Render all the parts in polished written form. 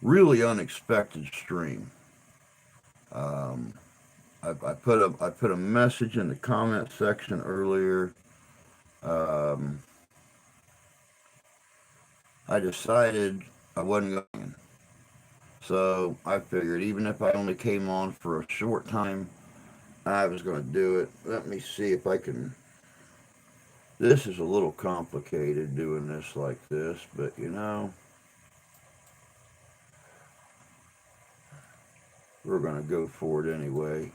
really unexpected stream. Um, I put a message in the comment section earlier. Um, I decided I wasn't going, so I figured even if I only came on for a short time, I was going to do it. Let me see if I can. This is a little complicated doing this like this, but we're going to go for it anyway.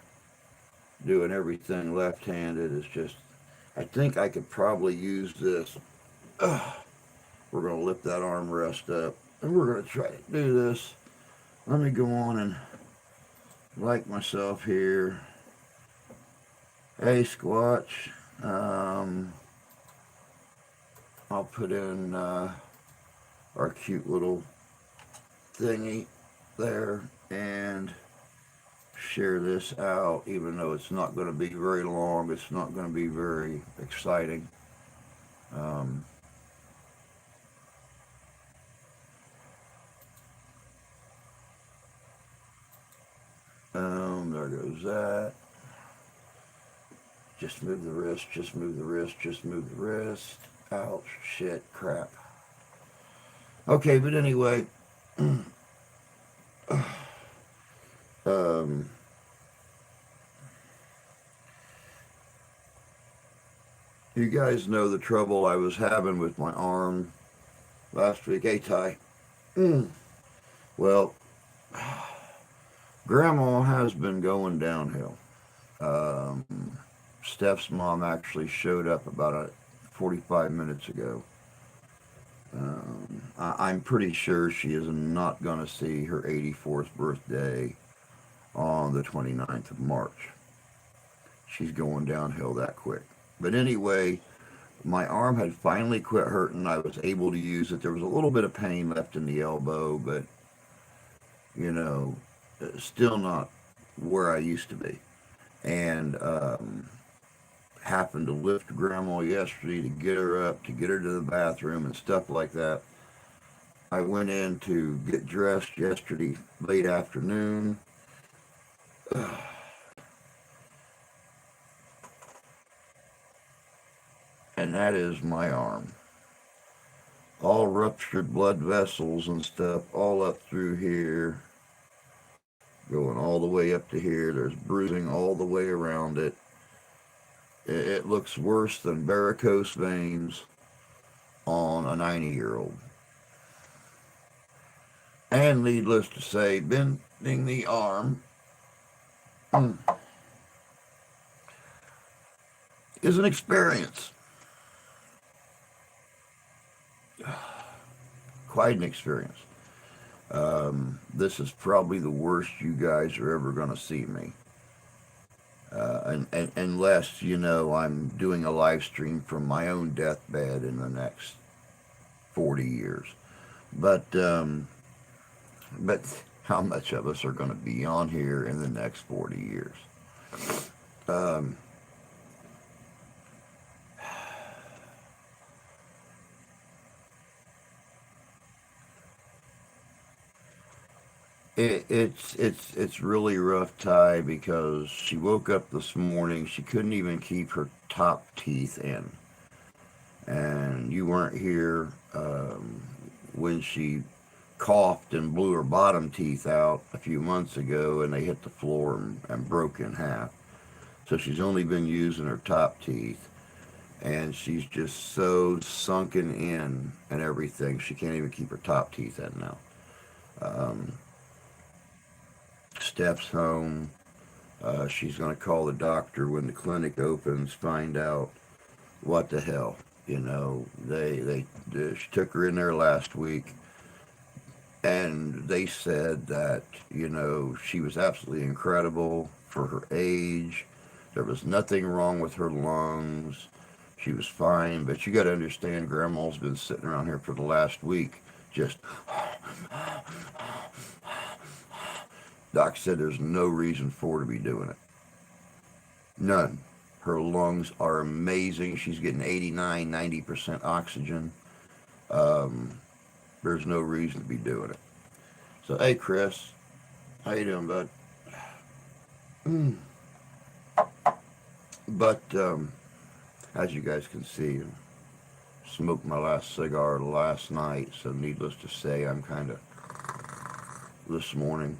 Doing everything left-handed is just. I think I could probably use this. We're going to lift that armrest up, and we're going to try to do this. Let me go on and like myself here. Hey, Squatch. Um, I'll put in our cute little thingy there and share this out, even though it's not going to be very long. It's not going to be very exciting. Um, there goes that. Just move the wrist, just move the wrist, just move the wrist. Ouch, shit, crap. Okay, but anyway, um, you guys know the trouble I was having with my arm last week. Hey, Ty. Mm. Well, Grandma has been going downhill. Um, Steph's mom actually showed up about 45 minutes ago. I'm pretty sure she is not going to see her 84th birthday on the 29th of March. She's going downhill that quick. But anyway, my arm had finally quit hurting. I was able to use it. There was a little bit of pain left in the elbow, but, you know, still not where I used to be. And happened to lift Grandma yesterday to get her up, to get her to the bathroom and stuff like that. I went in to get dressed yesterday late afternoon. And that is my arm. All ruptured blood vessels and stuff all up through here, going all the way up to here. There's bruising all the way around it. It looks worse than varicose veins on a 90-year-old. And needless to say, bending the arm is an experience. Quite an experience. This is probably the worst you guys are ever going to see me. Unless, I'm doing a live stream from my own deathbed in the next 40 years. But how much of us are going to be on here in the next 40 years? Um, it's really rough, Ty, because she woke up this morning. She couldn't even keep her top teeth in, and you weren't here when she coughed and blew her bottom teeth out a few months ago, and they hit the floor and broke in half. So she's only been using her top teeth, and she's just so sunken in and everything. She can't even keep her top teeth in now. Um, Steph's home. She's going to call the doctor when the clinic opens, find out what the hell. She took her in there last week, and they said that, she was absolutely incredible for her age. There was nothing wrong with her lungs. She was fine, but you got to understand, Grandma's been sitting around here for the last week, just. Doc said there's no reason for her to be doing it. None. Her lungs are amazing. She's getting 89, 90% oxygen. Um, there's no reason to be doing it. So, hey, Chris, how you doing, bud? But as you guys can see, smoked my last cigar last night. So, needless to say, I'm kind of this morning,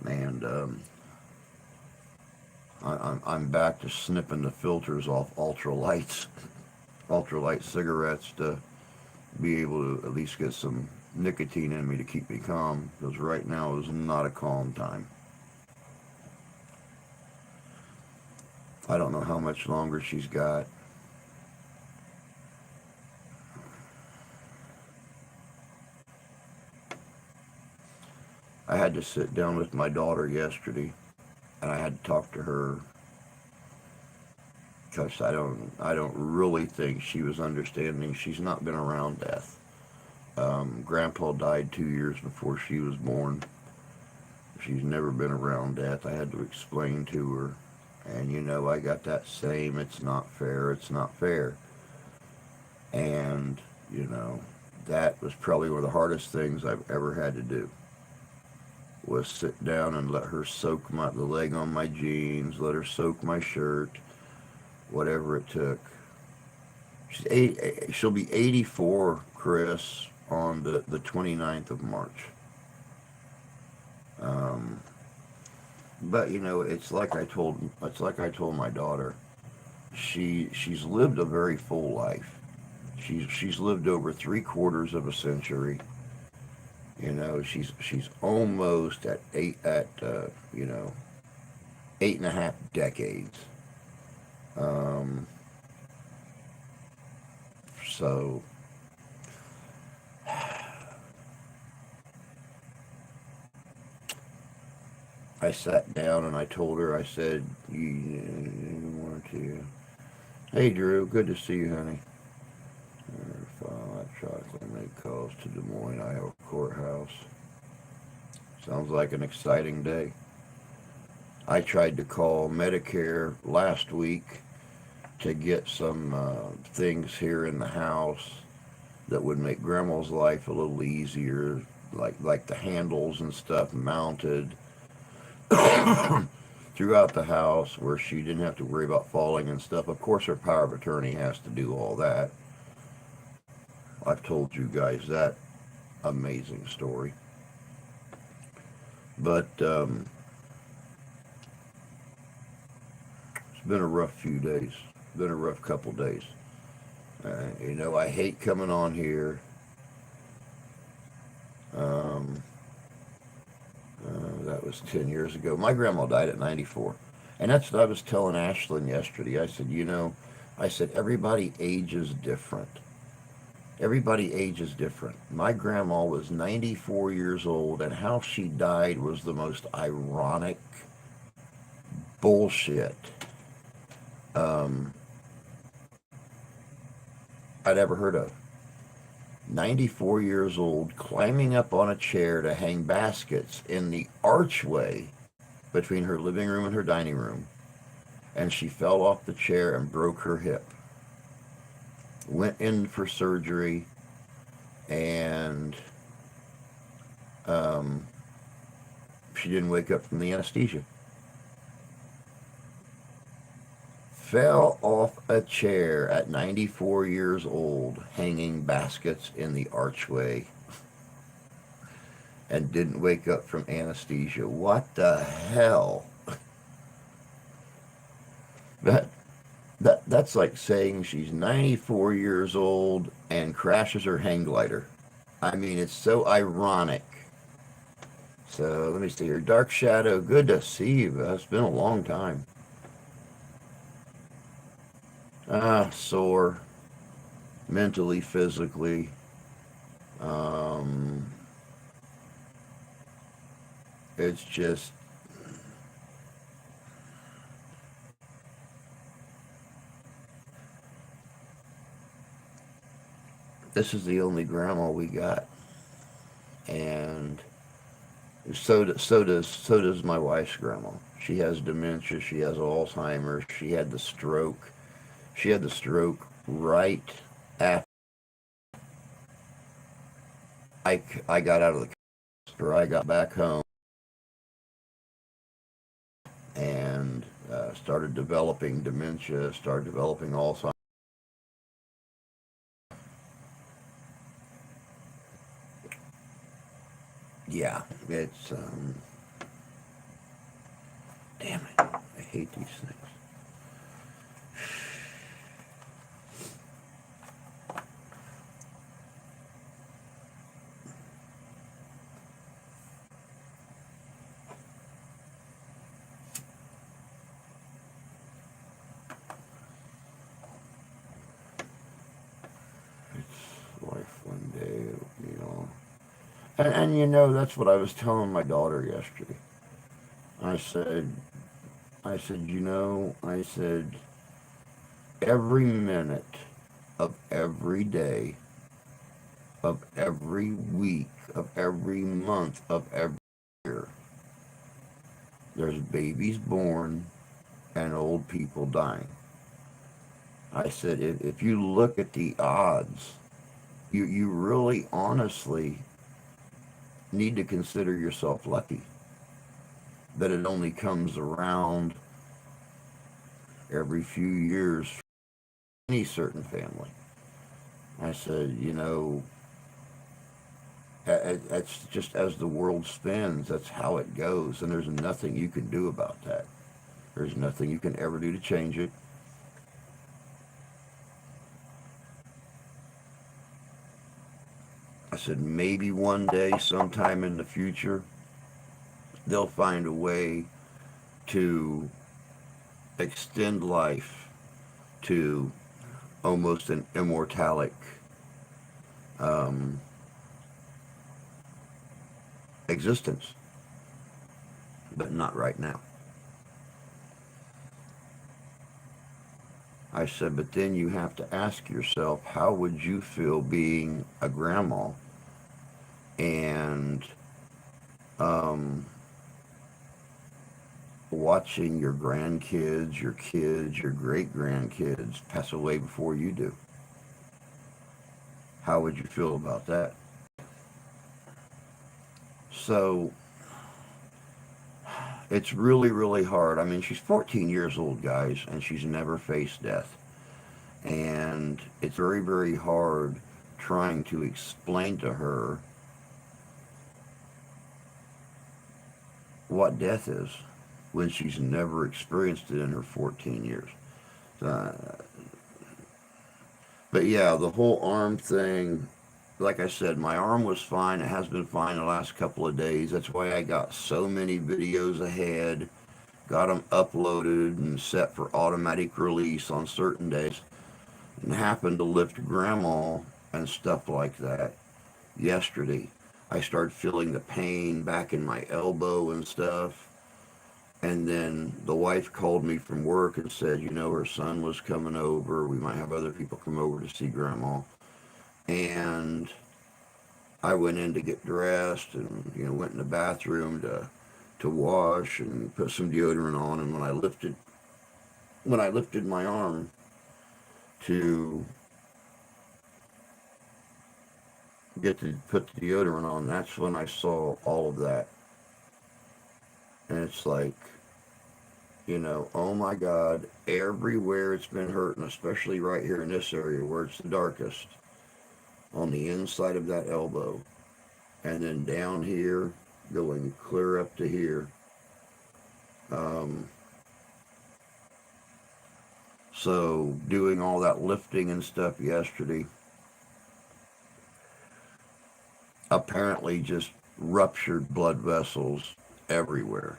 and I'm back to snipping the filters off ultralight cigarettes to be able to at least get some nicotine in me to keep me calm. Because right now is not a calm time. I don't know how much longer she's got. I had to sit down with my daughter yesterday, and I had to talk to her because I don't really think she was understanding. She's not been around death. Grandpa died 2 years before she was born. She's never been around death. I had to explain to her, and I got that same "it's not fair, it's not fair," and you know, that was probably one of the hardest things I've ever had to do. Was sit down and let her soak the leg on my jeans, let her soak my shirt, whatever it took. She'll be 84, Chris, on the 29th of March. Um, but it's like I told my daughter. She's lived a very full life. She's lived over 3/4 of a century. She's almost at 8.5 decades. Um, so I sat down and I told her. I said, "You want to? Hey, Drew, good to see you, honey. File that chocolate make calls to Des Moines, Iowa courthouse. Sounds like an exciting day." I tried to call Medicare last week to get some things here in the house that would make Grandma's life a little easier, like the handles and stuff mounted throughout the house where she didn't have to worry about falling and stuff. Of course, her power of attorney has to do all that. I've told you guys that amazing story. But it's been a rough few days. Been a rough couple days. I hate coming on here. Um, that was 10 years ago. My grandma died at 94. And that's what I was telling Ashlyn yesterday. I said, everybody ages different. Everybody ages different. My grandma was 94 years old, and how she died was the most ironic bullshit um, I'd ever heard of. 94 years old, climbing up on a chair to hang baskets in the archway between her living room and her dining room, and she fell off the chair and broke her hip. Went in for surgery, and um, she didn't wake up from the anesthesia. Fell off a chair at 94 years old, hanging baskets in the archway, and didn't wake up from anesthesia. What the hell? That that's like saying she's 94 years old and crashes her hang glider. I mean, it's so ironic. So let me see here. Dark Shadow, good to see you. It's been a long time. Sore, mentally, physically. Um, it's just, this is the only grandma we got, and so does my wife's grandma. She has dementia. She has Alzheimer's. She had the stroke right after I got out of the after I got back home and started developing dementia, started developing Alzheimer's. Yeah, it's damn it, I hate these things. It's life one day. And that's what I was telling my daughter yesterday. I said, I said, every minute of every day, of every week, of every month, of every year, there's babies born and old people dying. I said, if you look at the odds, you really honestly need to consider yourself lucky that it only comes around every few years for any certain family. I said, that's just as the world spins, that's how it goes, and there's nothing you can do about that. There's nothing you can ever do to change it. I said, maybe one day, sometime in the future, they'll find a way to extend life to almost an immortalic um, existence, but not right now. I said, but then you have to ask yourself, how would you feel being a grandma and um, watching your grandkids, your kids, your great grandkids pass away before you do? How would you feel about that? So it's really, really hard. I mean, she's 14 years old, guys, and she's never faced death. And it's very, very hard trying to explain to her what death is when she's never experienced it in her 14 years. Uh, but yeah, the whole arm thing, like I said, my arm was fine. It has been fine the last couple of days. That's why I got so many videos ahead, got them uploaded and set for automatic release on certain days, and happened to lift grandma and stuff like that yesterday. I started feeling the pain back in my elbow and stuff. And then the wife called me from work and said, her son was coming over. We might have other people come over to see grandma. And I went in to get dressed and, went in the bathroom to wash and put some deodorant on. And when I lifted my arm to get to put the deodorant on, that's when I saw all of that. And it's like, oh my God, everywhere it's been hurting, especially right here in this area where it's the darkest, on the inside of that elbow, and then down here, going clear up to here. Um, so doing all that lifting and stuff yesterday apparently just ruptured blood vessels everywhere.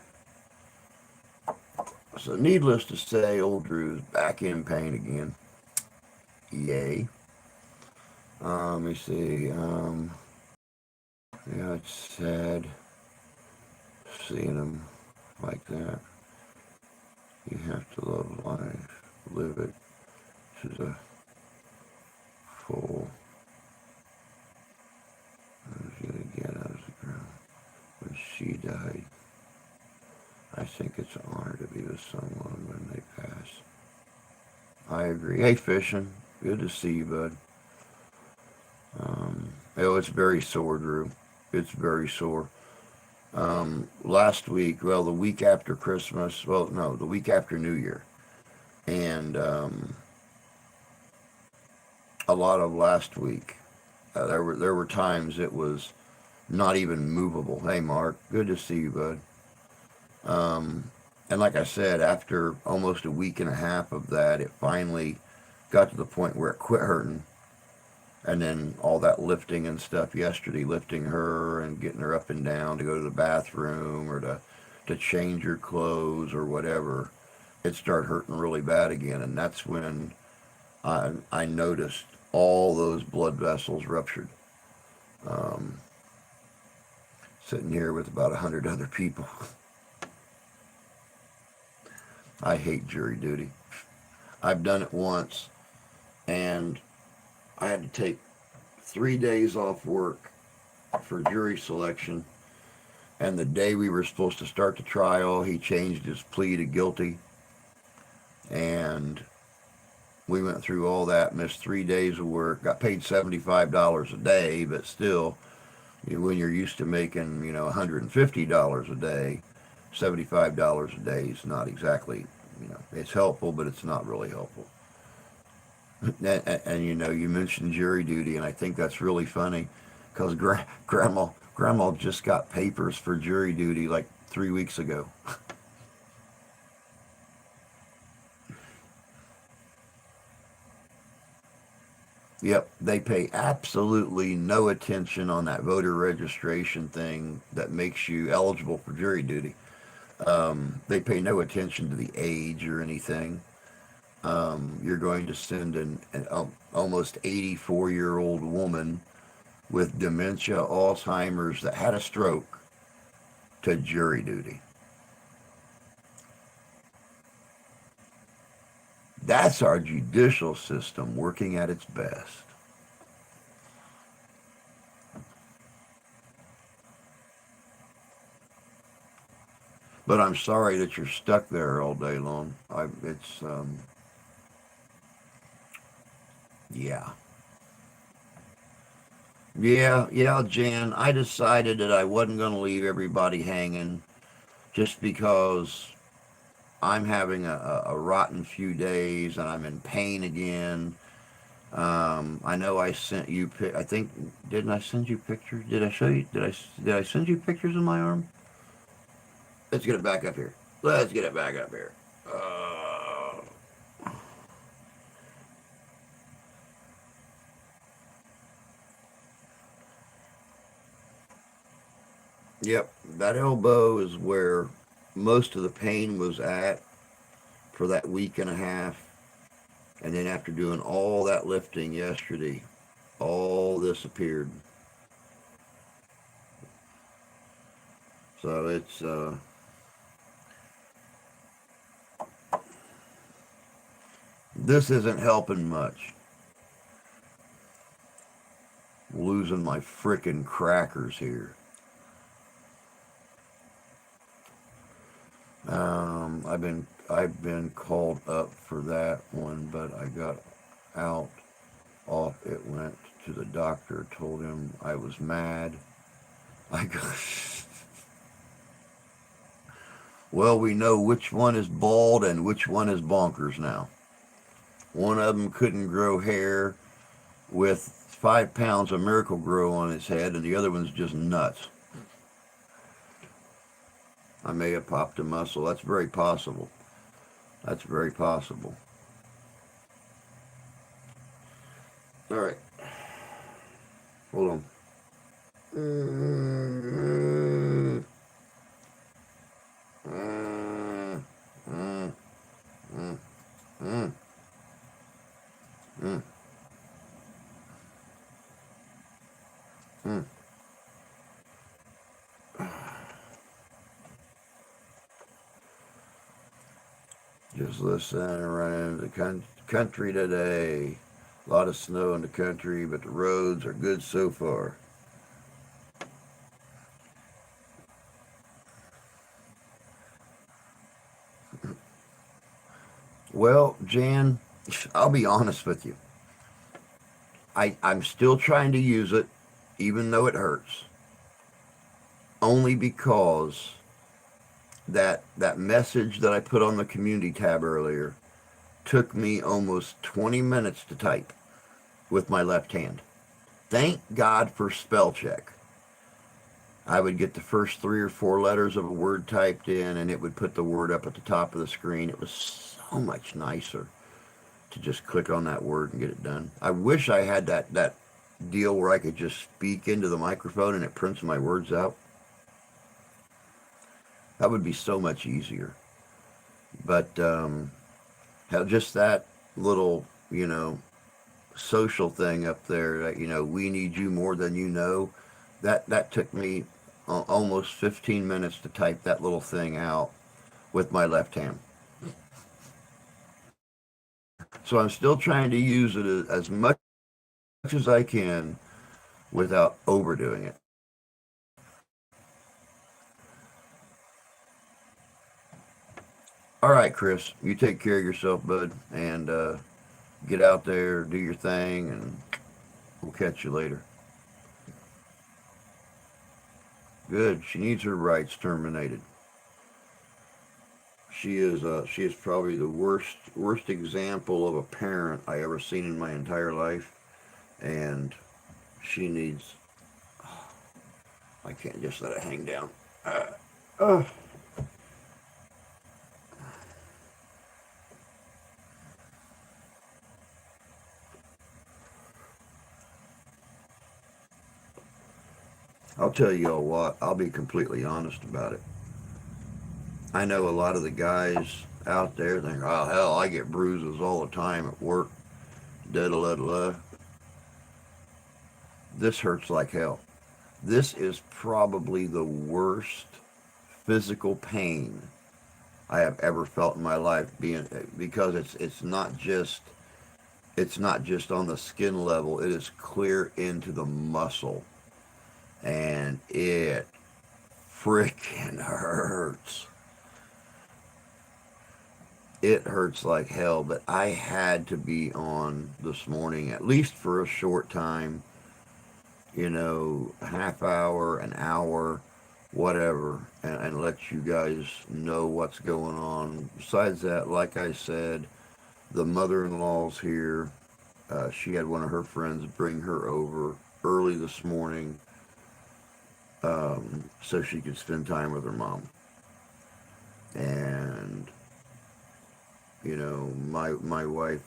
So needless to say, old Drew's back in pain again. Yay. Let me see. Yeah, it's sad seeing him like that. You have to love life, live it to the full. I was going to get out of the ground. When she died, I think it's an honor to be with someone when they pass. I agree. Hey, Fishing. Good to see you, bud. It's very sore, Drew. It's very sore. Last week, well, the week after Christmas, well, no, the week after New Year, and a lot of last week, there were times it was not even movable. Hey, Mark, good to see you, bud. And like I said, after almost a week and a half of that, it finally got to the point where it quit hurting. And then all that lifting and stuff yesterday, lifting her and getting her up and down to go to the bathroom or to change her clothes or whatever, it started hurting really bad again. And that's when I noticed all those blood vessels ruptured. Um, Sitting here with about 100 other people. I hate jury duty. I've done it once, and I had to take 3 days off work for jury selection. And the day we were supposed to start the trial, he changed his plea to guilty. And we went through all that, missed 3 days of work, got paid $75 a day, but still, when you're used to making, $150 a day, $75 a day is not exactly, it's helpful, but it's not really helpful. And you mentioned jury duty, and I think that's really funny because grandma just got papers for jury duty like 3 weeks ago. Yep, they pay absolutely no attention on that voter registration thing that makes you eligible for jury duty. They pay no attention to the age or anything. You're going to send an almost 84-year-old woman with dementia, Alzheimer's, that had a stroke to jury duty. That's our judicial system working at its best. But I'm sorry that you're stuck there all day long. Yeah. Yeah, Jan. I decided that I wasn't going to leave everybody hanging just because I'm having a rotten few days and I'm in pain again. I know I sent you. I think didn't I send you pictures? Did I show you? Did I send you pictures of my arm? Let's get it back up here. Let's get it back up here. Uh, yep, that elbow is where most of the pain was at for that week and a half. And then after doing all that lifting yesterday, all this appeared. So this isn't helping much. Losing my frickin' crackers here. I've been called up for that one, but I got out off. It went to the doctor. Told him I was mad. I got. Well, we know which one is bald and which one is bonkers now. One of them couldn't grow hair with 5 pounds of Miracle Grow on his head, and the other one's just nuts. I may have popped a muscle. That's very possible. That's very possible. All right, hold on. Mm, mm, mm, mm, mm, mm, mm. Just listening around the country today. A lot of snow in the country, but the roads are good so far. Well, Jan, I'll be honest with you. I'm still trying to use it, even though it hurts. only because that message that I put on the community tab earlier took me almost 20 minutes to type with my left hand. Thank God for spell check. I would get the first 3 or 4 letters of a word typed in, and it would put the word up at the top of the screen. It was so much nicer to just click on that word and get it done. I wish I had that deal where I could just speak into the microphone and it prints my words out. That would be so much easier. But just that little, social thing up there that, we need you more than you know, that took me almost 15 minutes to type that little thing out with my left hand. So I'm still trying to use it as much as I can without overdoing it. All right, Chris, you take care of yourself, bud, and get out there, do your thing, and we'll catch you later. Good. She needs her rights terminated. She is probably the worst example of a parent I ever seen in my entire life, and she needs. I can't just let it hang down. Uh, uh. I'll tell you all what. I'll be completely honest about it. I know a lot of the guys out there think, "Oh hell, I get bruises all the time at work." Da da da da. This hurts like hell. This is probably the worst physical pain I have ever felt in my life, being because it's not just on the skin level. It is clear into the muscle, and it freaking hurts. It hurts like hell. But I had to be on this morning, at least for a short time. A half hour, an hour, whatever, and let you guys know what's going on. Besides that, like I said, the mother-in-law's here. She had one of her friends bring her over early this morning, so she could spend time with her mom. And my wife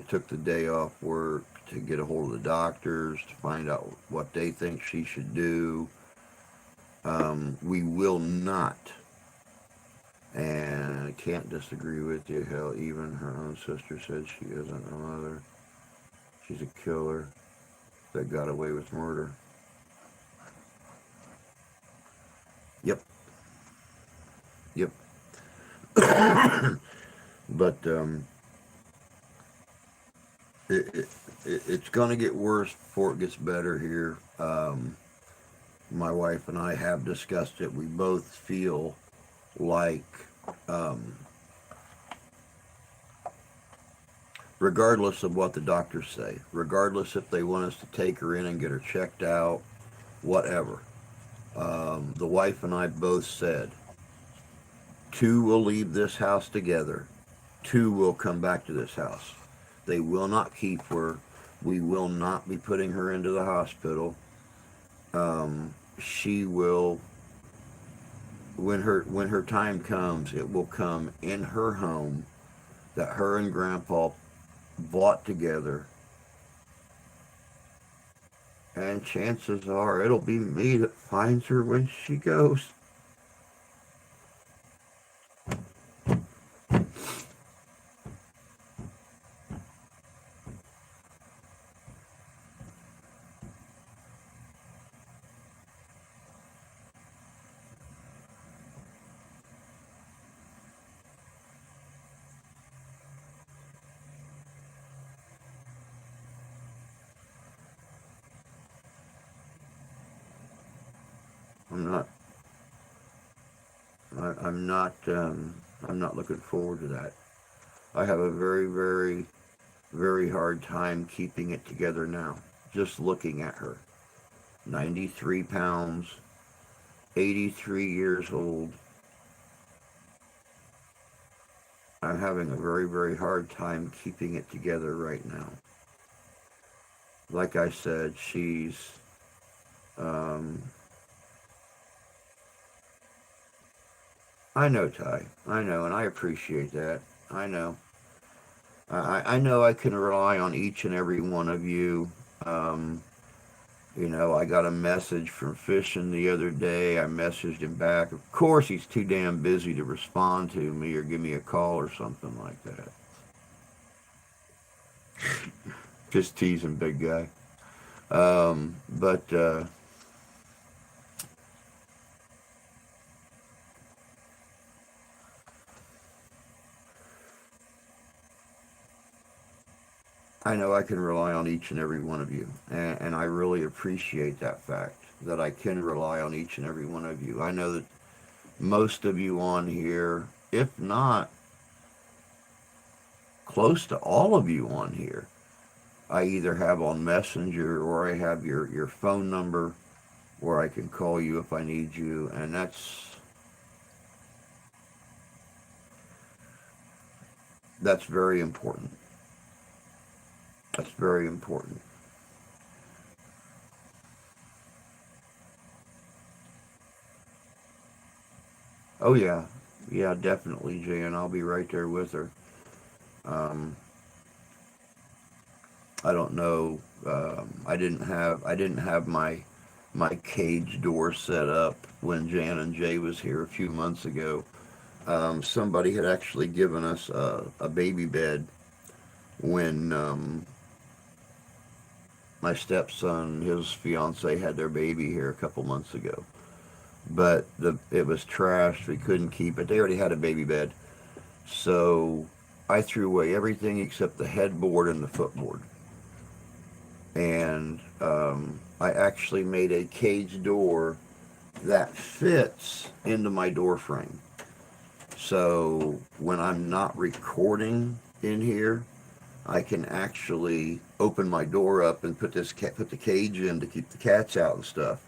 took the day off work to get a hold of the doctors to find out what they think she should do. We will not, and I can't disagree with you. Hell, even her own sister said she isn't a mother. She's a killer that got away with murder. Yep, yep. But it, it's going to get worse before it gets better here. My wife and I have discussed it. We both feel like, um, regardless of what the doctors say, regardless if they want us to take her in and get her checked out, whatever, the wife and I both said, two will leave this house together, two will come back to this house. They will not keep her. We will not be putting her into the hospital. She will, when her time comes, it will come in her home that her and Grandpa bought together, and chances are it'll be me that finds her when she goes. I'm not. I'm not. I'm not looking forward to that. I have a very, very, very hard time keeping it together now. Just looking at her, 93 pounds, 83 years old. I'm having a very, very hard time keeping it together right now. Like I said, she's um, I know, Ty. I know, and I appreciate that. I know. I know I can rely on each and every one of you. Um, I got a message from Fishing the other day. I messaged him back. Of course, he's too damn busy to respond to me or give me a call or something like that. Just teasing, big guy. But I know I can rely on each and every one of you, and I really appreciate that fact that I can rely on each and every one of you. I know that most of you on here, if not close to all of you on here, I either have on Messenger or I have your phone number where I can call you if I need you, and that's very important. That's very important. Oh yeah, yeah, definitely, Jan. I'll be right there with her. Um, I don't know. I didn't have my cage door set up when Jan and Jay was here a few months ago. Somebody had actually given us a baby bed when my stepson, his fiance, had their baby here a couple months ago. But it was trashed. We couldn't keep it. They already had a baby bed, so I threw away everything except the headboard and the footboard. And I actually made a cage door that fits into my door frame. So when I'm not recording in here, I can actually open my door up and put the cage in to keep the cats out and stuff.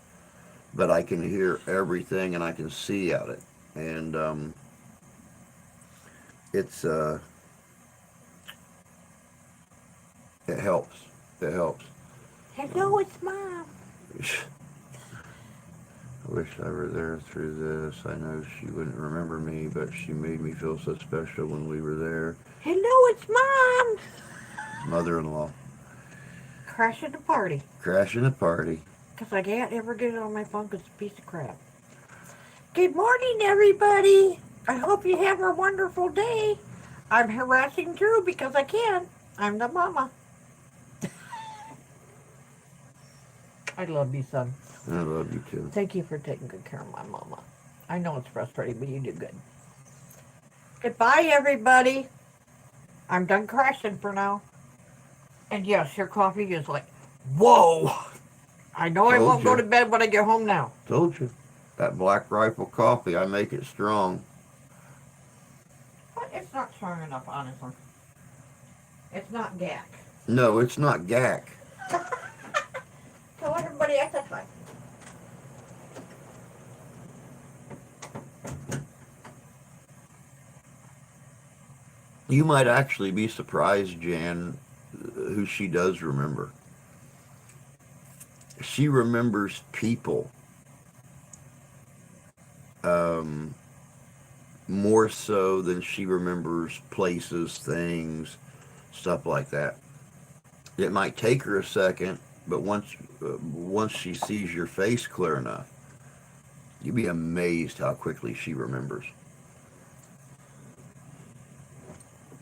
But I can hear everything and I can see out it, and it's it helps. It helps. Hello, it's Mom. I wish I were there through this. I know she wouldn't remember me, but she made me feel so special when we were there. Hello, it's Mom. Mother-in-law Crashing the party. crashing a party. Because I can't ever get it on my phone because it's a piece of crap. Good morning, everybody. I hope you have a wonderful day. I'm harassing Drew because I can. I'm the mama. I love you, son. I love you too. Thank you for taking good care of my mama. I know it's frustrating, but you do good. Goodbye, everybody. I'm done crashing for now. And yes, your coffee is like, whoa. I know I Told won't go to you. bed when I get home now. Told you. That Black Rifle coffee, I make it strong. But it's not strong enough, honestly. It's not gack. No, it's not gack. Tell everybody else that's fine. You might actually be surprised, Jan, who she does remember. She remembers people um, more so than she remembers places, things, stuff like that. It might take her a second, but once she sees your face clear enough, you'd be amazed how quickly she remembers.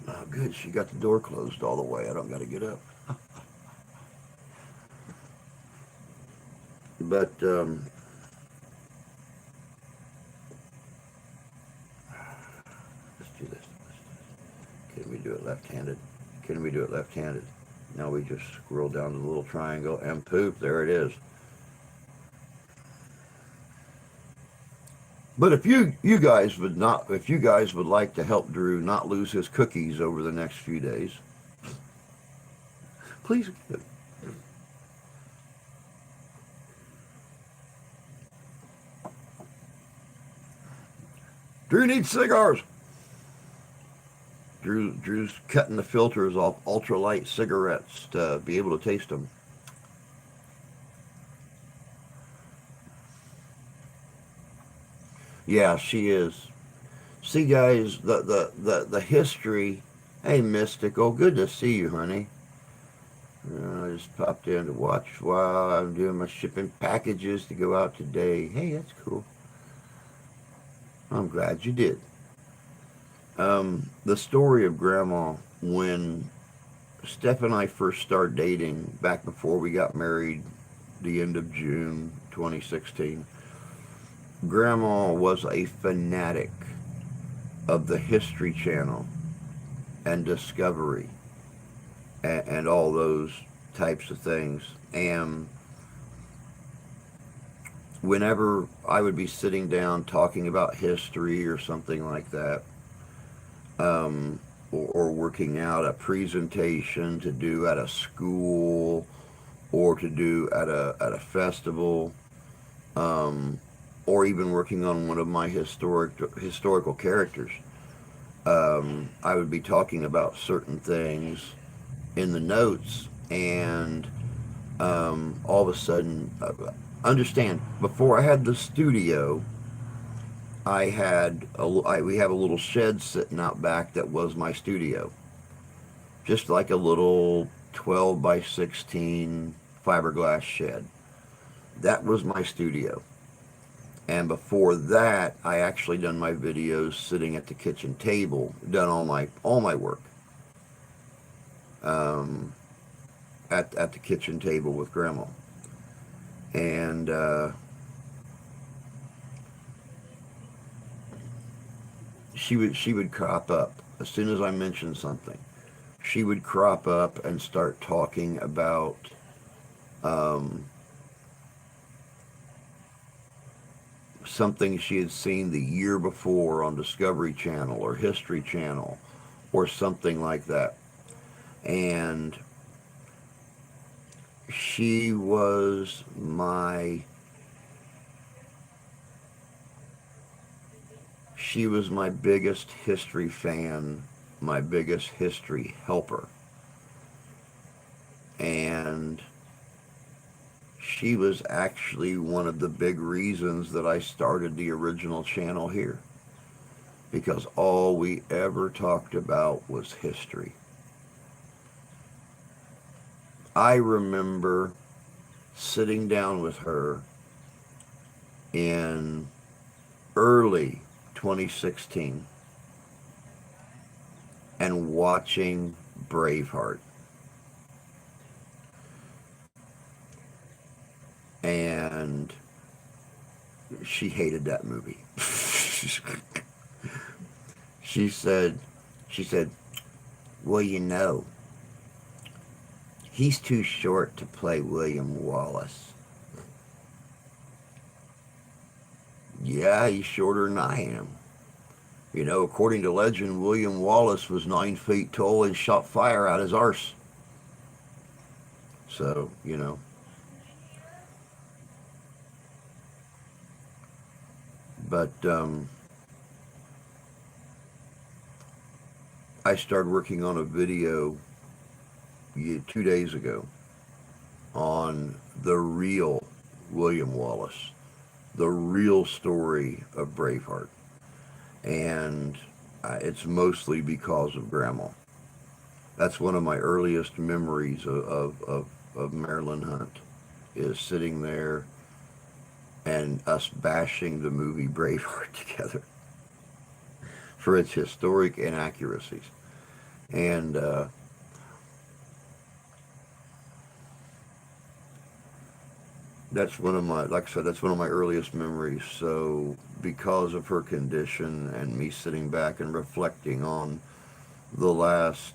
Oh, good. She got the door closed all the way. I don't got to get up. But let's do this. Can we do it left-handed? Can we do it left-handed? Now we just scroll down to the little triangle and poof, there it is. But if you guys would like to help Drew not lose his cookies over the next few days, please. Drew needs cigars. Drew's cutting the filters off ultralight cigarettes to be able to taste them. Yeah, she is. See, guys, the history. Hey, Mystical, good to see you, honey. I just popped in to watch while I'm doing my shipping packages to go out today. Hey, that's cool. I'm glad you did. The story of Grandma, when Steph and I first started dating back before we got married, the end of June 2016, Grandma was a fanatic of the History Channel and Discovery and all those types of things. And whenever I would be sitting down talking about history or something like that, or working out a presentation to do at a school or to do at a festival, um, or even working on one of my historical characters, I would be talking about certain things in the notes, and all of a sudden, understand, before I had the studio, we have a little shed sitting out back that was my studio, just like a little 12 by 16 fiberglass shed. That was my studio. And before that, I actually done my videos sitting at the kitchen table, done all my work um, at the kitchen table with Grandma. And she would crop up as soon as I mentioned something. She would crop up and start talking about um, something she had seen the year before on Discovery Channel or History Channel or something like that. And she was my biggest history fan, my biggest history helper. And she was actually one of the big reasons that I started the original channel here, because all we ever talked about was history. I remember sitting down with her in early 2016 and watching Braveheart. And she hated that movie. she said, she said, well, he's too short to play William Wallace. Yeah, he's shorter than I am. According to legend, William Wallace was 9 feet tall and shot fire out his arse. So. But I started working on a video 2 days ago on the real William Wallace, the real story of Braveheart. And it's mostly because of Grandma. That's one of my earliest memories of Marilyn Hunt, is sitting there and us bashing the movie Braveheart together for its historic inaccuracies. And that's one of my, like I said, that's one of my earliest memories. So because of her condition and me sitting back and reflecting on the last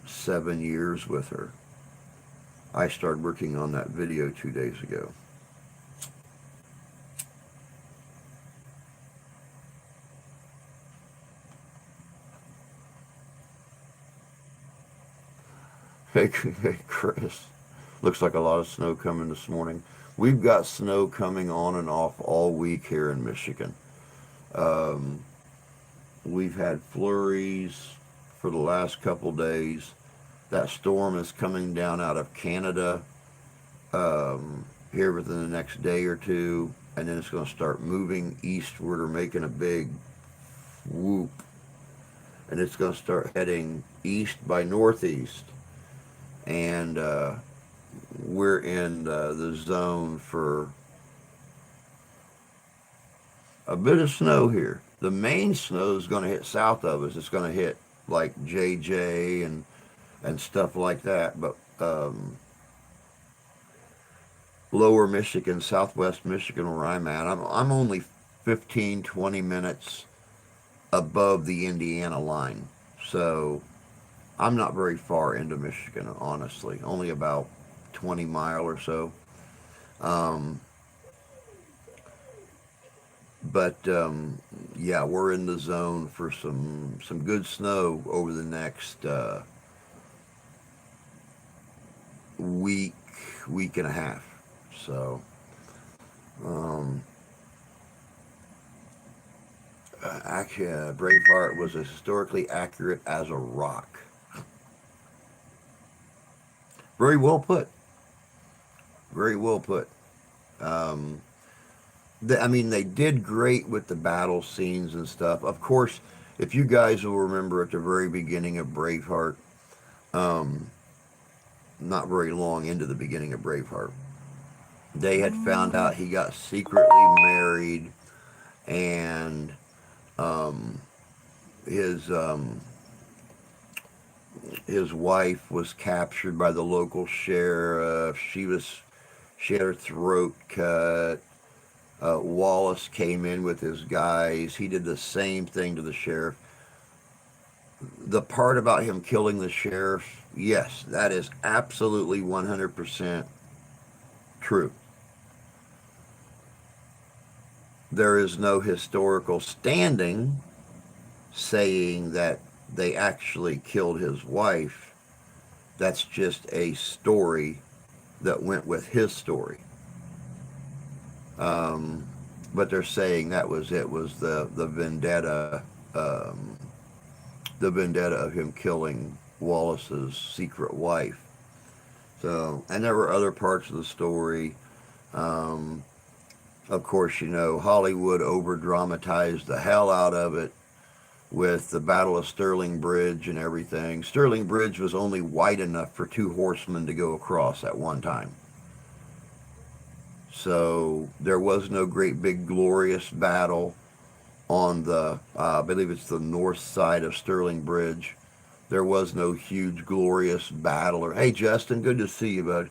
7 years with her, I started working on that video 2 days ago. Hey, hey, Chris. Looks like a lot of snow coming this morning. we've got snow coming on and off all week here in Michigan. Um, we've had flurries for the last couple days. That storm is coming down out of Canada here within the next day or two, and then it's going to start moving eastward or making a big whoop, and it's going to start heading east by northeast. And we're in the zone for a bit of snow here. The main snow is going to hit south of us. It's going to hit like JJ and stuff like that. But lower Michigan, southwest Michigan, where I'm at, I'm only 15, 20 minutes above the Indiana line. So I'm not very far into Michigan, honestly. Only about 20 mile or so. Um, but yeah, we're in the zone for some good snow over the next week, week and a half. So um, actually, Braveheart was as historically accurate as a rock. Very well put. Very well put. Um, I mean, they did great with the battle scenes and stuff. Of course, if you guys will remember at the very beginning of Braveheart, um, not very long into the beginning of Braveheart, they had found out he got secretly married, and um, his um, his wife was captured by the local sheriff. She had her throat cut. Wallace came in with his guys. He did the same thing to the sheriff. The part about him killing the sheriff, yes, that is absolutely 100% true. There is no historical standing saying that they actually killed his wife. That's just a story that went with his story. Um, but they're saying that was it, was um, the vendetta of him killing Wallace's secret wife. So, and there were other parts of the story. Um, of course, Hollywood over dramatized the hell out of it with the Battle of Sterling Bridge and everything. Sterling Bridge was only wide enough for two horsemen to go across at one time. So there was no great big glorious battle on I believe it's the north side of Sterling Bridge. There was no huge glorious battle. Or hey, Justin, good to see you, bud.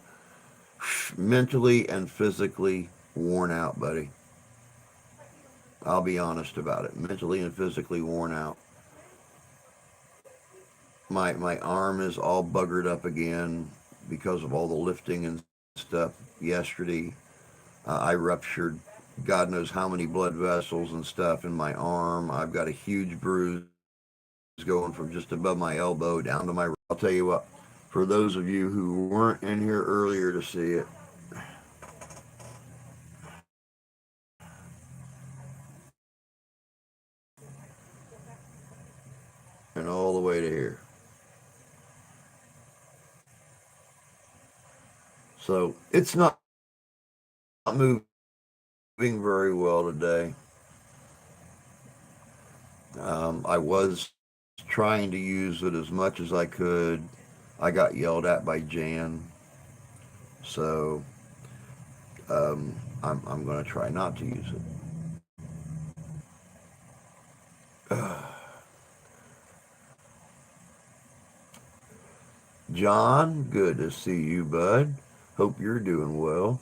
Mentally and physically worn out, buddy. I'll be honest about it. Mentally and physically worn out. My arm is all buggered up again because of all the lifting and stuff yesterday. I ruptured God knows how many blood vessels and stuff in my arm. I've got a huge bruise going from just above my elbow down to my. I'll tell you what. For those of you who weren't in here earlier to see it, and all the way to here. So it's not moving very well today. I was trying to use it as much as I could. I got yelled at by Jan, so I'm going to try not to use it. John, good to see you, bud. Hope you're doing well.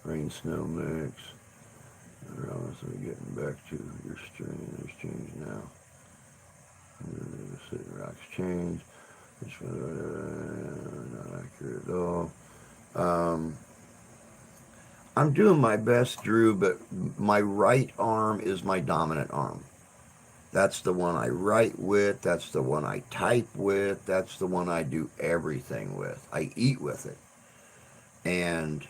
Rain snow mix. So we're getting back to your stream. There's change now. City rocks change. Which not accurate at all. Um, I'm doing my best, Drew, but my right arm is my dominant arm. That's the one I write with. That's the one I type with. That's the one I do everything with. I eat with it. And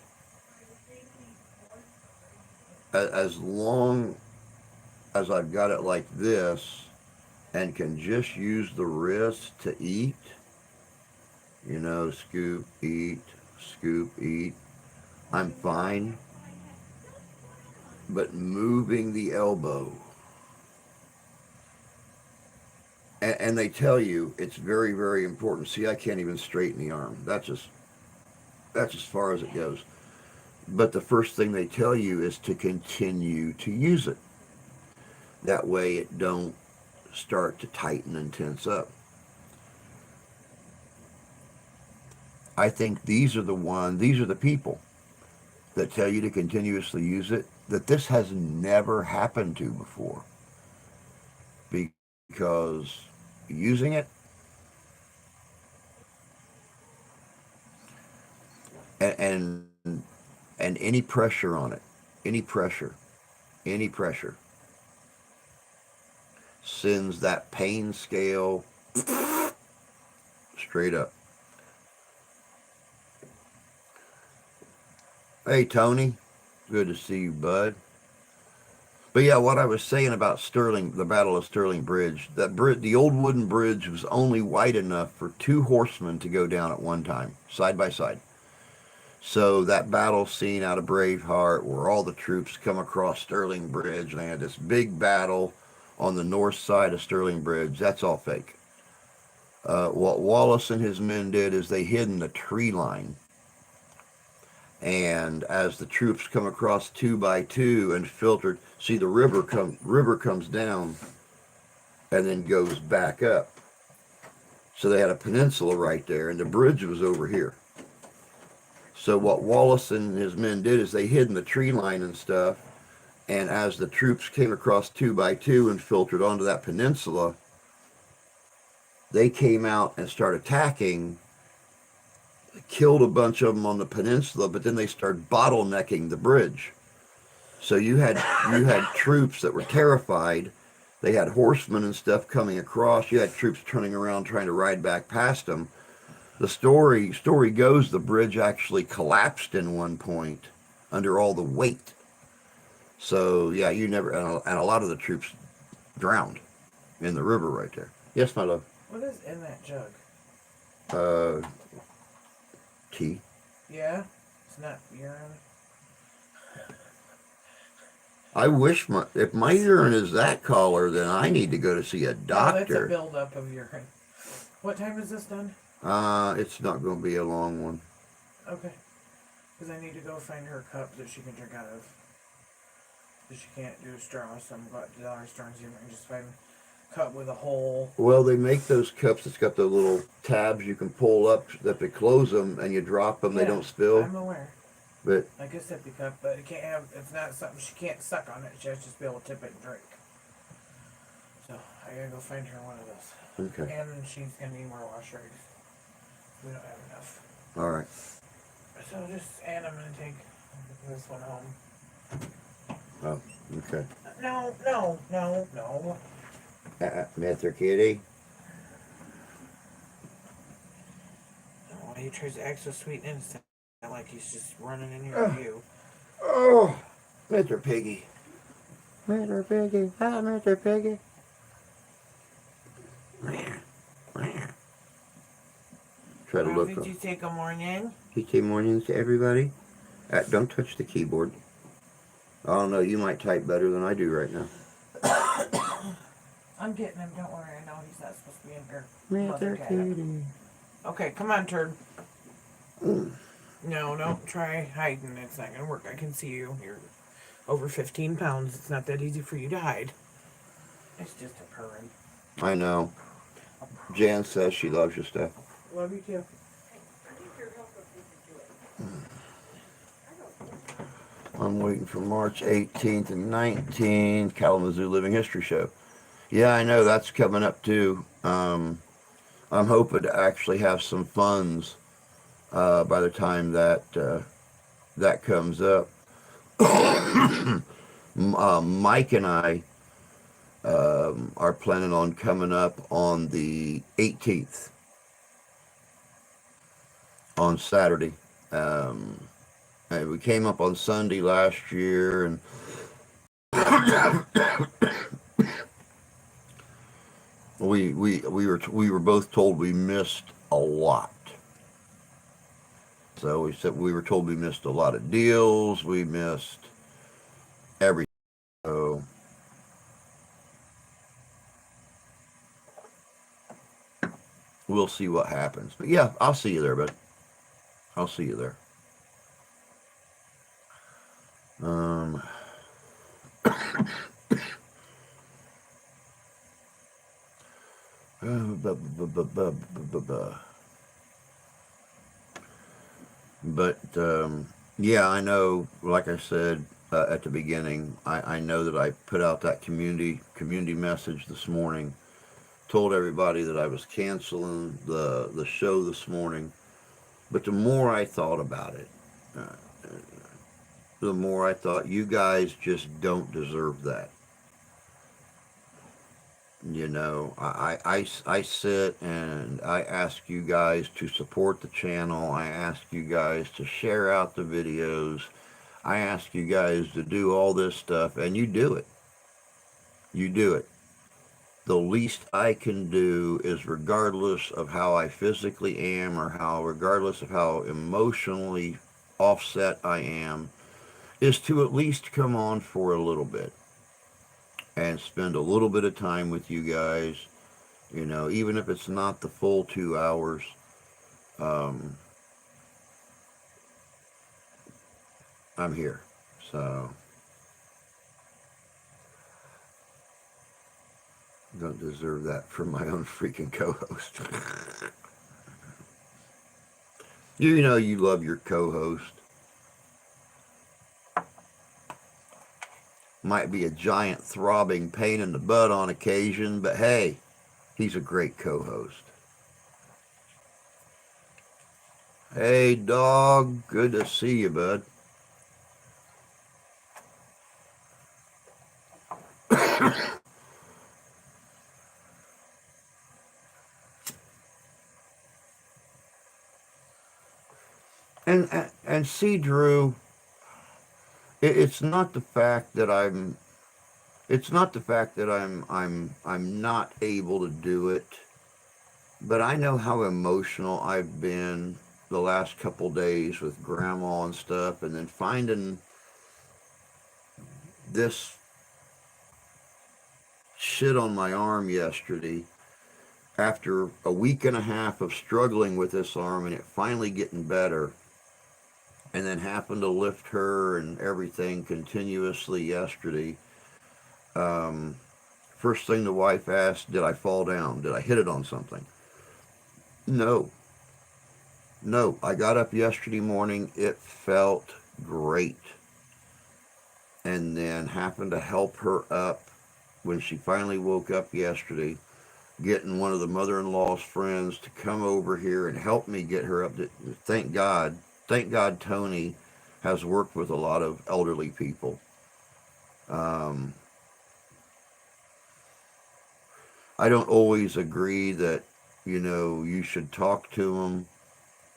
as long as I've got it like this and can just use the wrist to eat, scoop, eat, I'm fine. But moving the elbow, and they tell you it's very, very important. See, I can't even straighten the arm. That's as far as it goes. But the first thing they tell you is to continue to use it. That way it don't start to tighten and tense up. I think these are the people that tell you to continuously use it that this has never happened to before. Because using it and and any pressure on it, any pressure, any pressure sends that pain scale straight up. Hey Tony, good to see you, bud. But yeah, what I was saying about Sterling, the Battle of Sterling Bridge, the old wooden bridge was only wide enough for two horsemen to go down at one time, side by side. So that battle scene out of Braveheart, where all the troops come across Sterling Bridge, and they had this big battle on the north side of Sterling Bridge, that's all fake. What Wallace and his men did is they hid in the tree line, and as the troops come across two by two and filtered, see the river comes down and then goes back up. So they had a peninsula right there, and the bridge was over here. So what Wallace and his men did is they hid in the tree line and stuff, and as the troops came across two by two and filtered onto that peninsula, they came out and started attacking, killed a bunch of them on the peninsula, but then they started bottlenecking the bridge. So you had troops that were terrified. They had horsemen and stuff coming across. You had troops turning around trying to ride back past them. The story goes the bridge actually collapsed in one point under all the weight. So yeah, you never and a lot of the troops drowned in the river right there. Yes, my love. What is in that jug? Uh, tea. Yeah? It's not urine? I wish if my urine is that color, then I need to go to see a No, that's a doctor. buildup of urine. What time is this done? It's not going to be a long one. Okay. Because I need to go find her a cup that she can drink out of. Because she can't do a straw, so I'm going to dollar store and see if I can just find a cup with a hole. Well, they make those cups that's got the little tabs you can pull up that if you close them and you drop them, they don't spill. I'm aware. But Like a sippy cup, but it can't have, it's not something, she can't suck on it. She has to just be able to tip it and drink. So I gotta go find her one of those. okay, And she's gonna need more wash rags. We don't have enough. all right. So and I'm gonna take this one home. Oh, okay. No. Mr. Kitty. Oh, he tries to act so sweet and innocent, like he's just running in here with you. Oh, Mr. Piggy. Mr. Piggy. Hi, Mr. Piggy. Try to How look did up. you take a morning? You say mornings to everybody. Don't touch the keyboard. I don't know. You might type better than I do right now. I'm getting him, don't worry, I know he's not supposed to be in here. Mr. Kitty. Okay, come on, turd. Mm. No, don't try hiding. It's not gonna work. I can see you. You're over 15 pounds. It's not that easy for you to hide. It's just a purring. I know. Jan says she loves your stuff. Love you too. I'm waiting for March 18th and 19th, Kalamazoo Living History Show. Yeah, I know that's coming up too. I'm hoping to actually have some funds by the time that that comes up. Mike and I are planning on coming up on the 18th on Saturday. We came up on Sunday last year, and we were both told we missed a lot. So we said we were told we missed a lot of deals. We missed everything. So we'll see what happens. But yeah, I'll see you there, bud. I'll see you there. Um, bu- bu- bu- bu- bu- bu- bu- but yeah, I know. Like I said at the beginning, I know that I put out that community message this morning. Told everybody that I was canceling the show this morning. But the more I thought about it, uh, the more I thought you guys just don't deserve that. I sit and I ask you guys to support the channel. I ask you guys to share out the videos. I ask you guys to do all this stuff, and you do it. You do it. The least I can do is, regardless of how I physically am or regardless of how emotionally offset I am, is to at least come on for a little bit and spend a little bit of time with you guys. Even if it's not the full 2 hours, um, I'm here. So, I don't deserve that from my own freaking co-host. You know you love your co-host. Might be a giant throbbing pain in the butt on occasion, but hey, he's a great co-host. Hey, dog. Good to see you, bud. And see, Drew, it's not the fact that I'm not able to do it, but I know how emotional I've been the last couple days with grandma and stuff, and then finding this shit on my arm yesterday after a week and a half of struggling with this arm and it finally getting better, and then having to lift her and everything continuously yesterday. um, First thing the wife asked, did I fall down? Did I hit it on something? No. No, I got up yesterday morning. It felt great. And then happened to help her up when she finally woke up yesterday, getting one of the mother in law's friends to come over here and help me get her up. Thank God. Thank God Tony has worked with a lot of elderly people. Um, I don't always agree that, you should talk to them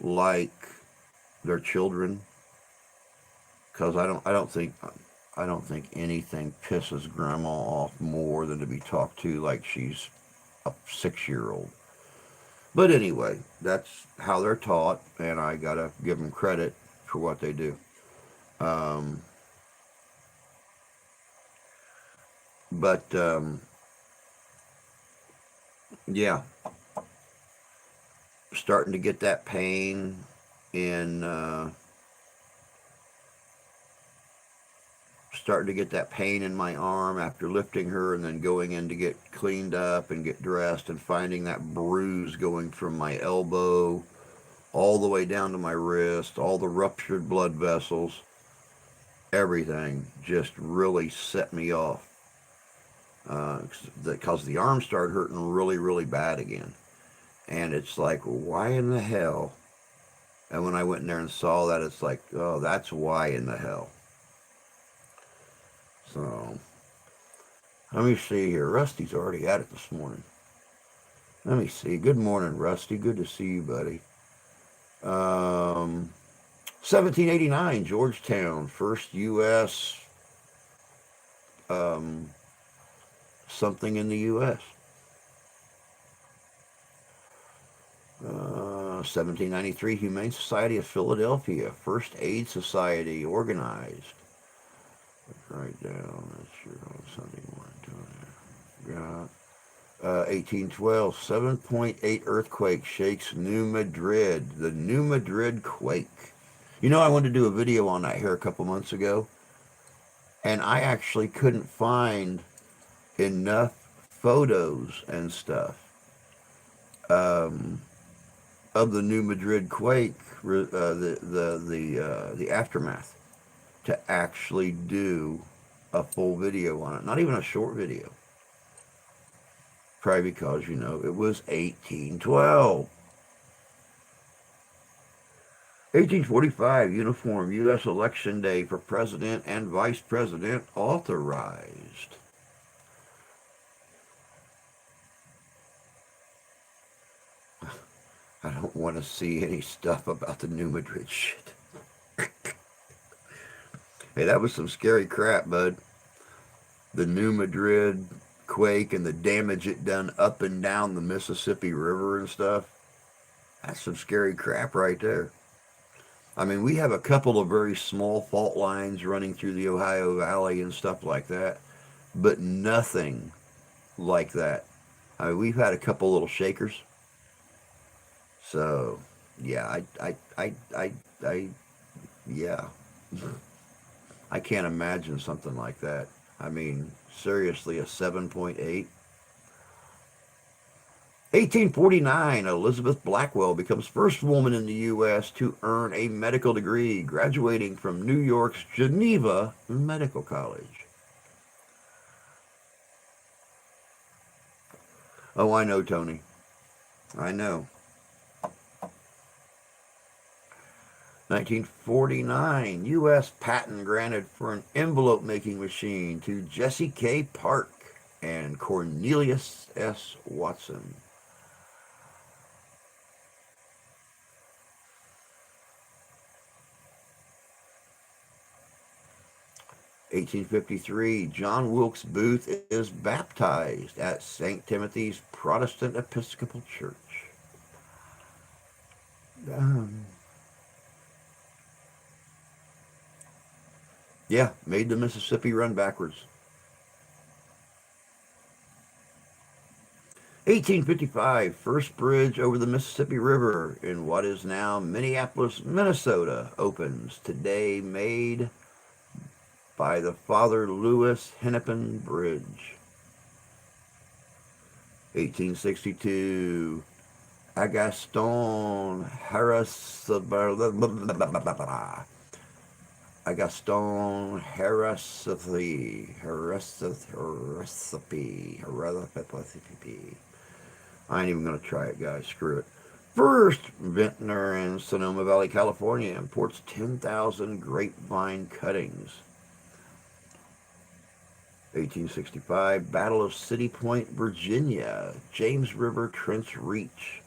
like they're children, because I don't think anything pisses grandma off more than to be talked to like she's a 6 year old. But anyway, that's how they're taught, and I gotta give them credit for what they do. Um, but yeah, starting to get that pain in my arm after lifting her and then going in to get cleaned up and get dressed, and finding that bruise going from my elbow all the way down to my wrist, all the ruptured blood vessels, everything just really set me off. Because the arm started hurting really, really bad again. And it's like, why in the hell? And when I went in there and saw that, it's like, oh, that's why in the hell. So, let me see here. Rusty's already at it this morning. Let me see. Good morning, Rusty. Good to see you, buddy. Um, 1789, Georgetown, first U.S. Um, something in the U.S. 1793, Humane Society of Philadelphia, first aid society organized. Write down, that's your Sunday morning. 1812, 7.8 earthquake shakes New Madrid. The New Madrid quake. You know, I wanted to do a video on that here a couple months ago, and I actually couldn't find enough photos and stuff um, of the New Madrid quake, the aftermath, to actually do a full video on it. Not even a short video. Probably because, you know, it was 1812. 1845, Uniform U.S. Election Day for President and Vice President authorized. I don't want to see any stuff about the New Madrid shit. Hey, that was some scary crap, bud. The New Madrid quake and the damage it done up and down the Mississippi River and stuff. That's some scary crap right there. I mean, we have a couple of very small fault lines running through the Ohio Valley and stuff like that, but nothing like that. I mean, we've had a couple little shakers. So, yeah, yeah. I can't imagine something like that. I mean, seriously, a 7.8. 1849, Elizabeth Blackwell becomes first woman in the U.S. to earn a medical degree, graduating from New York's Geneva Medical College. Oh, I know, Tony. I know. 1949, U.S. patent granted for an envelope making machine to Jesse K. Park and Cornelius S. Watson. 1853, John Wilkes Booth is baptized at St. Timothy's Protestant Episcopal Church. Yeah, made the Mississippi run backwards. 1855, first bridge over the Mississippi River in what is now Minneapolis, Minnesota, opens, today made by the Father Louis Hennepin Bridge. 1862, Agustin recipe. I ain't even going to try it, guys. Screw it. First vintner in Sonoma Valley, California, imports 10,000 grapevine cuttings. 1865, Battle of City Point, Virginia, James River Trench Reach.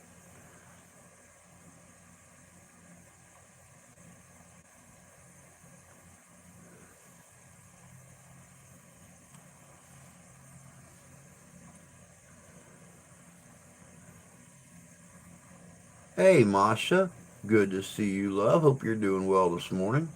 Hey, Masha. Good to see you, love. Hope you're doing well this morning.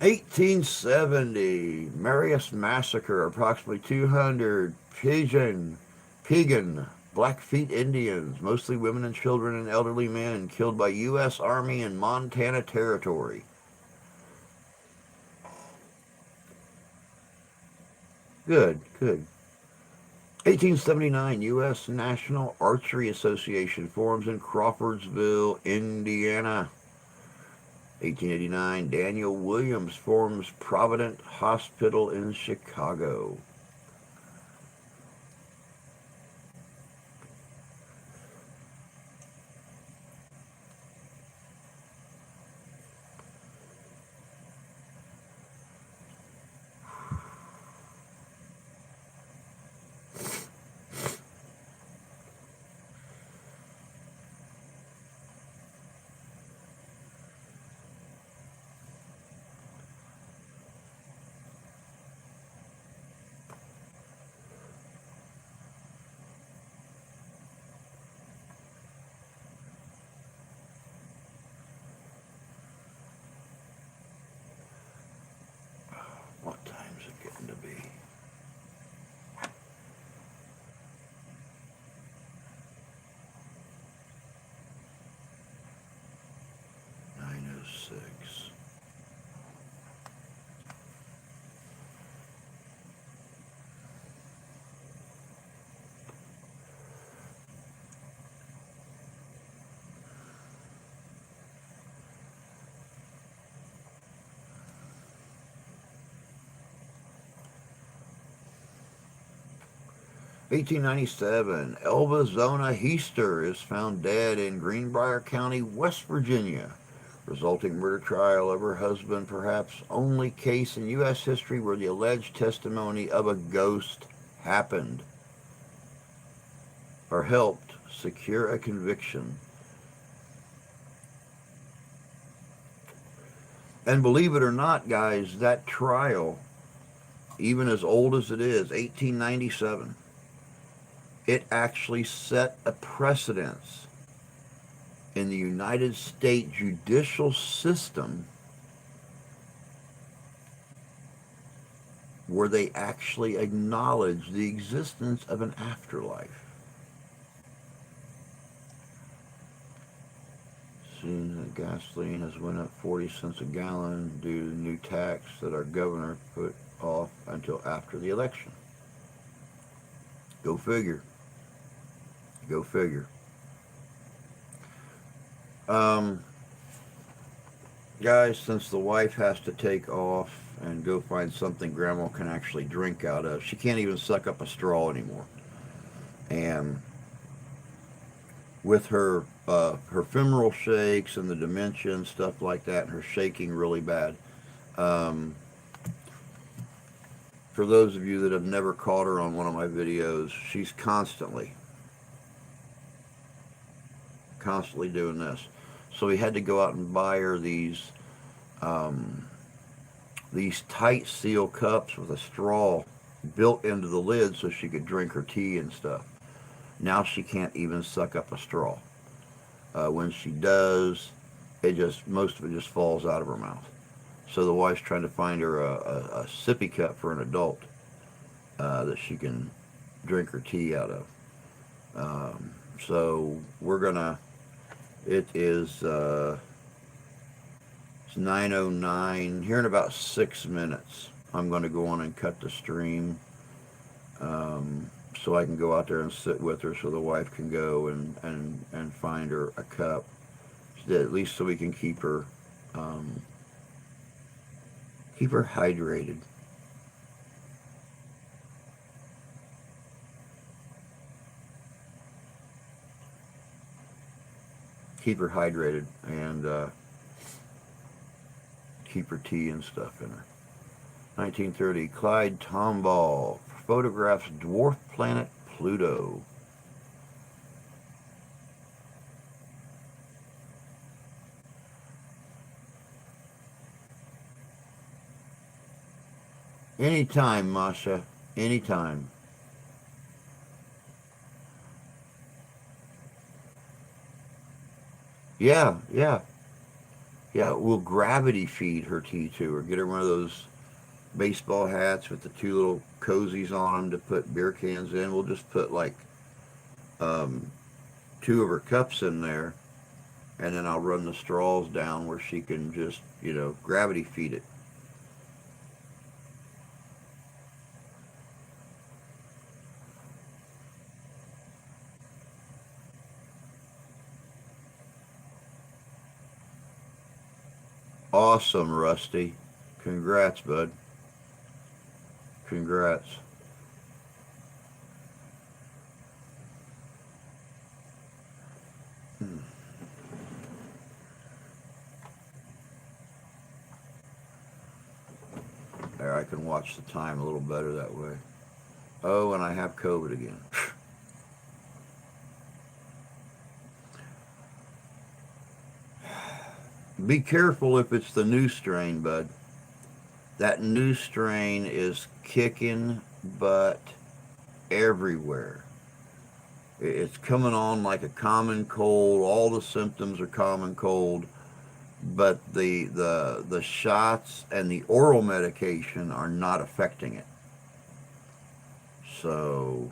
1870, Marius Massacre, approximately 200 Piegan, Blackfeet Indians, mostly women and children and elderly men, killed by U.S. Army in Montana Territory. Good, good. 1879, U.S. National Archery Association forms in Crawfordsville, Indiana. 1889, Daniel Williams forms Provident Hospital in Chicago. 1897, Elva Zona Heaster is found dead in Greenbrier County, West Virginia. Resulting murder trial of her husband, perhaps only case in U.S. history where the alleged testimony of a ghost happened or helped secure a conviction. And believe it or not, guys, that trial, even as old as it is, 1897, it actually set a precedence in the United States judicial system where they actually acknowledge the existence of an afterlife. Seeing that gasoline has went up 40 cents a gallon due to the new tax that our governor put off until after the election. Go figure. Go figure. Guys, since the wife has to take off and go find something Grandma can actually drink out of, she can't even suck up a straw anymore. And with her femoral shakes and the dementia and stuff like that, and her shaking really bad. For those of you that have never caught her on one of my videos, she's constantly doing this. So we had to go out and buy her these tight seal cups with a straw built into the lid so she could drink her tea and stuff. Now she can't even suck up a straw. When she does, most of it just falls out of her mouth. So the wife's trying to find her a sippy cup for an adult that she can drink her tea out of. So we're gonna. It is it's 9:09. Here in about 6 minutes, I'm going to go on and cut the stream, so I can go out there and sit with her, so the wife can go and find her a cup, at least so we can keep her hydrated. Keep her hydrated and keep her tea and stuff in her. 1930, Clyde Tombaugh photographs dwarf planet Pluto. Anytime, Masha. Anytime. Yeah, yeah. Yeah, we'll gravity feed her tea to her. Get her one of those baseball hats with the two little cozies on them to put beer cans in. We'll just put like um, 2 of her cups in there, and then I'll run the straws down where she can just, gravity feed it. Awesome, Rusty. Congrats, bud. Congrats. There, I can watch the time a little better that way. Oh, and I have COVID again. Be careful if it's the new strain, bud. That new strain is kicking butt everywhere. It's coming on like a common cold. All the symptoms are common cold, but the shots and the oral medication are not affecting it. So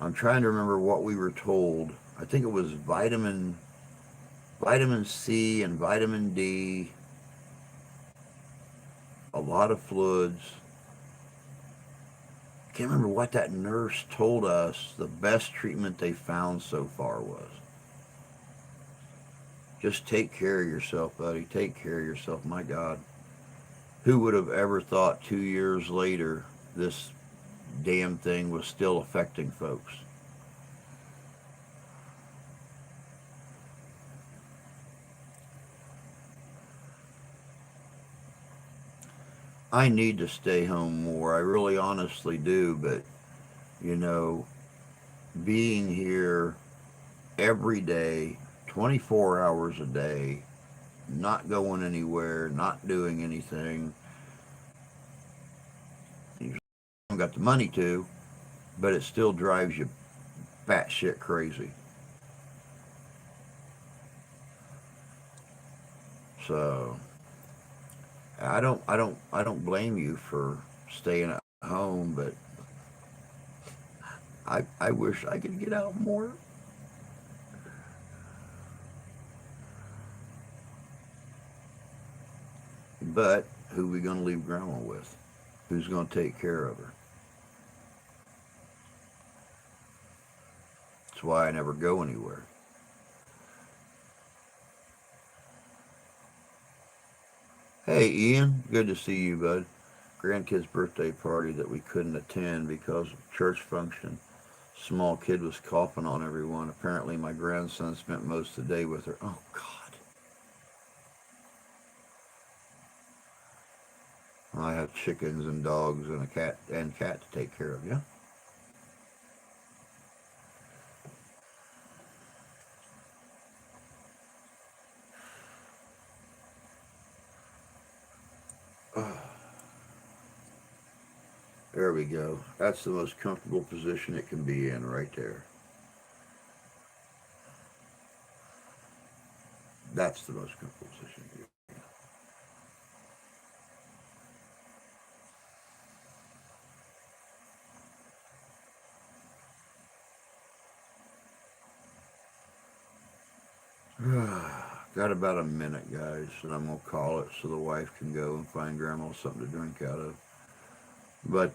I'm trying to remember what we were told. I think it was vitamin C and vitamin D, a lot of fluids. Can't remember what that nurse told us the best treatment they found so far was. Just take care of yourself, buddy. Take care of yourself. My God. Who would have ever thought 2 years later this damn thing was still affecting folks. I need to stay home more. I really honestly do, but you know, being here every day, 24 hours a day, not going anywhere, not doing anything. You haven't got the money to, but it still drives you batshit crazy. So I don't blame you for staying at home, but I wish I could get out more. But who we gonna leave Grandma with? Who's gonna take care of her? That's why I never go anywhere. Hey Ian, good to see you, bud. Grandkid's birthday party that we couldn't attend because of church function. Small kid was coughing on everyone. Apparently my grandson spent most of the day with her. Oh God. I have chickens and dogs and a cat to take care of, yeah? There we go. That's the most comfortable position it can be in right there. That's the most comfortable position. Got about a minute, guys, and I'm gonna call it so the wife can go and find Grandma something to drink out of. But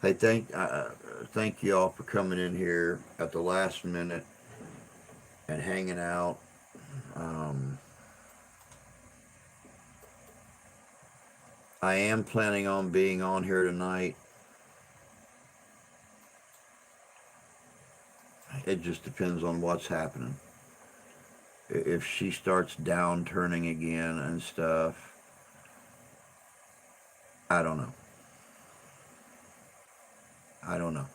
hey, thank you all for coming in here at the last minute and hanging out. Um, I am planning on being on here tonight. It just depends on what's happening. If she starts down turning again and stuff, I don't know. I don't know.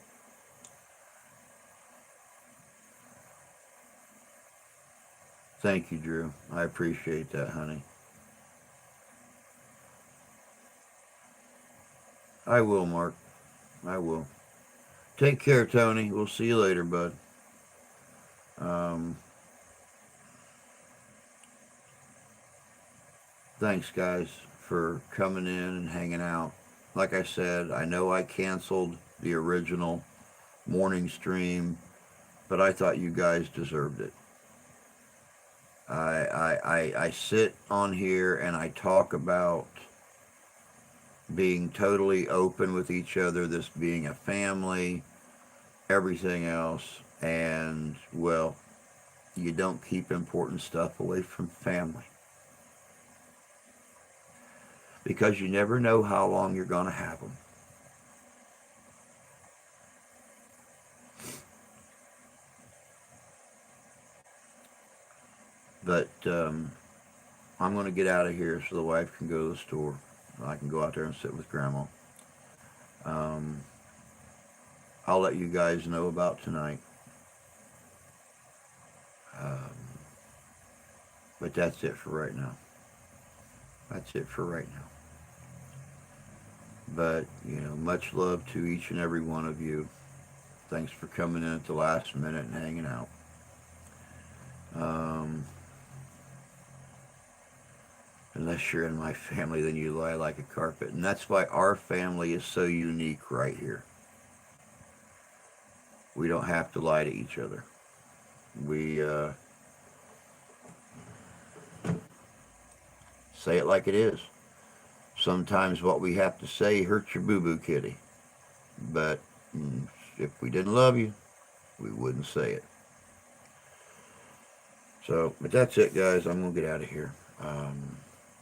Thank you, Drew. I appreciate that, honey. I will, Mark. I will. Take care, Tony. We'll see you later, bud. Um, thanks, guys, for coming in and hanging out. Like I said, I know I canceled the original morning stream, but I thought you guys deserved it. I sit on here and I talk about being totally open with each other, this being a family, everything else, and well, you don't keep important stuff away from family because you never know how long you're going to have them. But I'm going to get out of here so the wife can go to the store. I can go out there and sit with Grandma. Um, I'll let you guys know about tonight. Um, but that's it for right now. That's it for right now. But, much love to each and every one of you. Thanks for coming in at the last minute and hanging out. Um, unless you're in my family, then you lie like a carpet. And that's why our family is so unique right here. We don't have to lie to each other. We say it like it is. Sometimes what we have to say hurts your boo-boo kitty. But if we didn't love you, we wouldn't say it. So, but that's it, guys. I'm going to get out of here.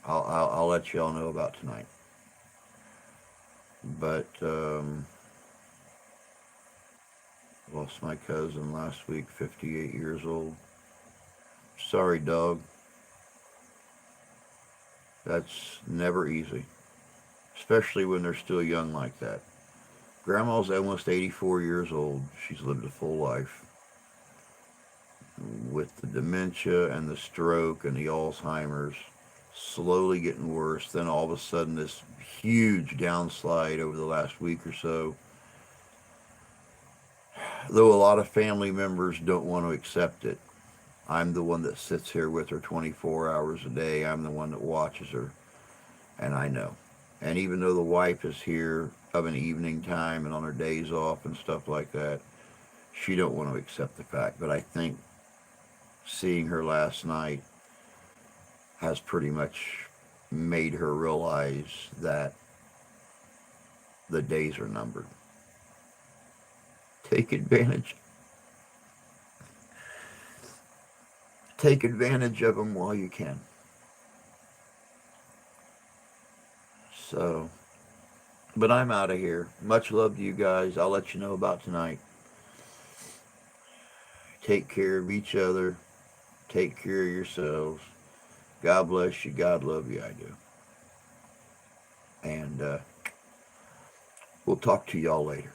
I'll let y'all know about tonight. But lost my cousin last week, 58 years old. Sorry, dog. That's never easy, especially when they're still young like that. Grandma's almost 84 years old. She's lived a full life. With the dementia and the stroke and the Alzheimer's slowly getting worse, then all of a sudden this huge downslide over the last week or so. Though a lot of family members don't want to accept it, I'm the one that sits here with her 24 hours a day. I'm the one that watches her, and I know. And even though the wife is here of an evening time and on her days off and stuff like that, she don't want to accept the fact. But I think seeing her last night has pretty much made her realize that the days are numbered. Take advantage. Take advantage of them while you can. So, but I'm out of here. Much love to you guys. I'll let you know about tonight. Take care of each other. Take care of yourselves. God bless you. God love you. I do. And we'll talk to y'all later.